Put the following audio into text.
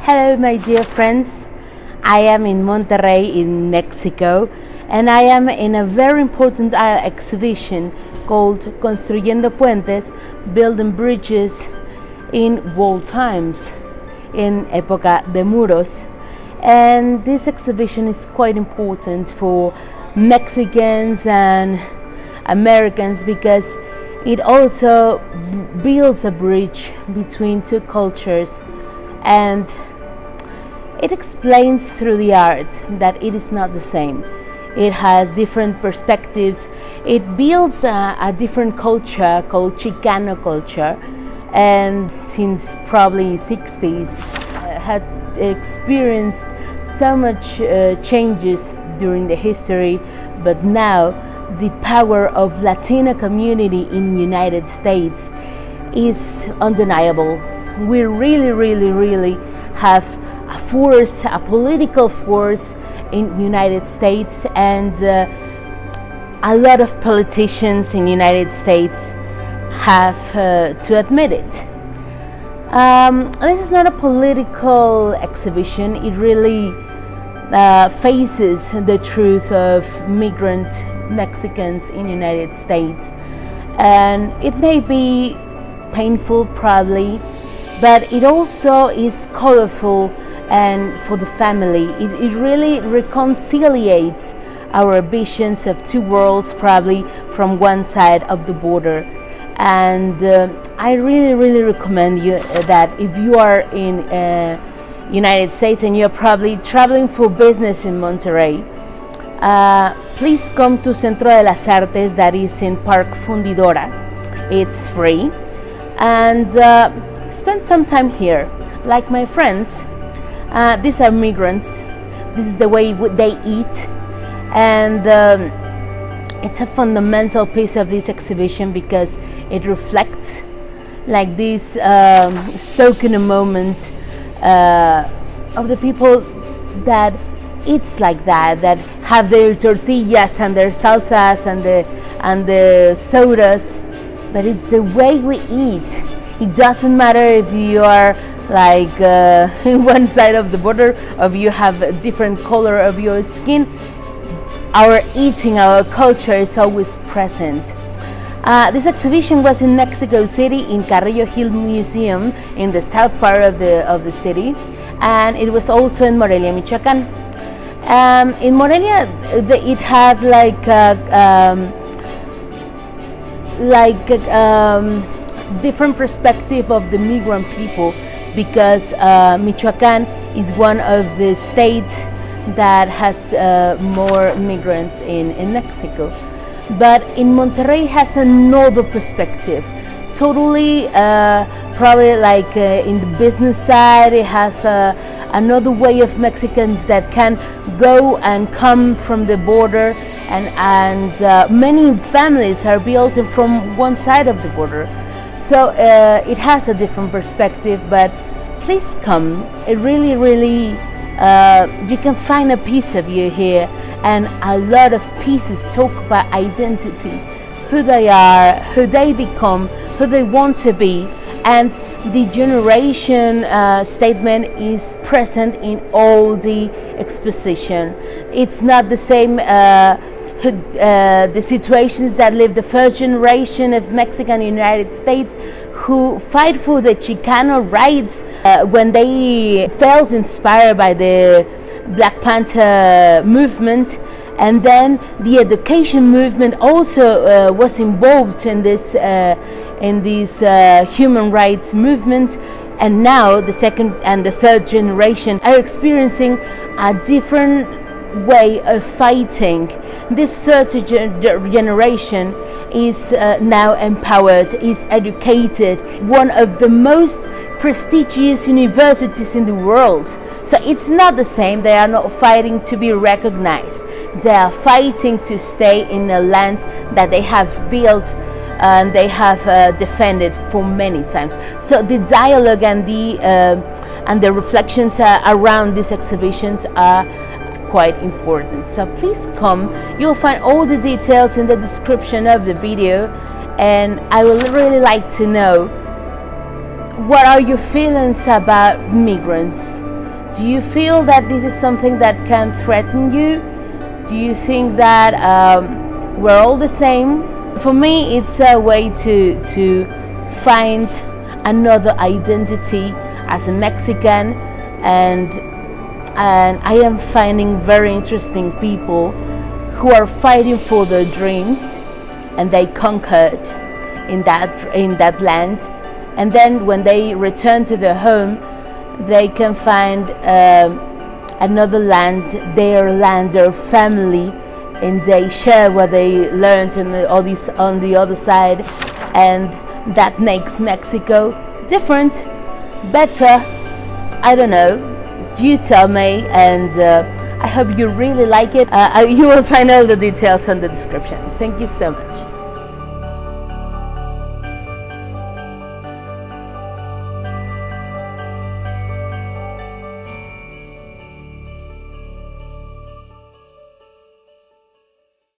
Hello, my dear friends. I am in Monterrey in Mexico, and I am in a very important exhibition called Construyendo Puentes, building bridges in old times, in época de muros. And this exhibition is quite important for Mexicans and Americans because it also builds a bridge between two cultures, and it explains through the art that it is not the same. It has different perspectives. It builds a different culture called Chicano culture, and since probably 60s had experienced so much changes during the history, but now the power of Latino community in United States is undeniable. We really have a force, a political force in United States, and a lot of politicians in United States have to admit it. This is not a political exhibition. It really faces the truth of migrant Mexicans in United States, and it may be painful probably, but it also is colorful, and for the family it really reconciliates our visions of two worlds probably from one side of the border. And I really recommend you that if you are in United States and you're probably traveling for business in Monterrey, please come to Centro de las Artes, that is in Park Fundidora. It's free, and spend some time here. Like my friends, these are migrants. This is the way they eat, and it's a fundamental piece of this exhibition because it reflects like this stoke in a moment of the people that eats like that have their tortillas and their salsas and the sodas, but it's the way we eat. It doesn't matter if you are like one side of the border, or if you have a different color of your skin. Our eating, our culture is always present. This exhibition was in Mexico City in Carrillo Hill Museum in the south part of the city, and it was also in Morelia, Michoacán. In Morelia, it had different perspective of the migrant people, because Michoacán is one of the states that has more migrants in Mexico. But in Monterrey has another perspective, totally probably like in the business side. It has another way of Mexicans that can go and come from the border, and many families are built from one side of the border. So it has a different perspective, but please come. It really you can find a piece of you here, and a lot of pieces talk about identity, who they are, who they become, who they want to be, and the generation statement is present in all the exposition. It's not the same the situations that live the first generation of Mexican United States who fight for the Chicano rights when they felt inspired by the Black Panther movement, and then the education movement also was involved in this human rights movement. And now the second and the third generation are experiencing a different way of fighting. This third generation is now empowered, is educated, one of the most prestigious universities in the world. So it's not the same. They are not fighting to be recognized. They are fighting to stay in a land that they have built and they have defended for many times. So the dialogue and the reflections around these exhibitions are quite important. So please come. You'll find all the details in the description of the video, and I would really like to know, what are your feelings about migrants? Do you feel that this is something that can threaten you? Do you think that we're all the same? For me, it's a way to find another identity as a Mexican, and I am finding very interesting people who are fighting for their dreams, and they conquered in that land, and then when they return to their home, they can find another land, their family, and they share what they learned on the other side, and that makes Mexico different, better. I don't know. You tell me, and I hope you really like it. You will find all the details in the description. Thank you so much.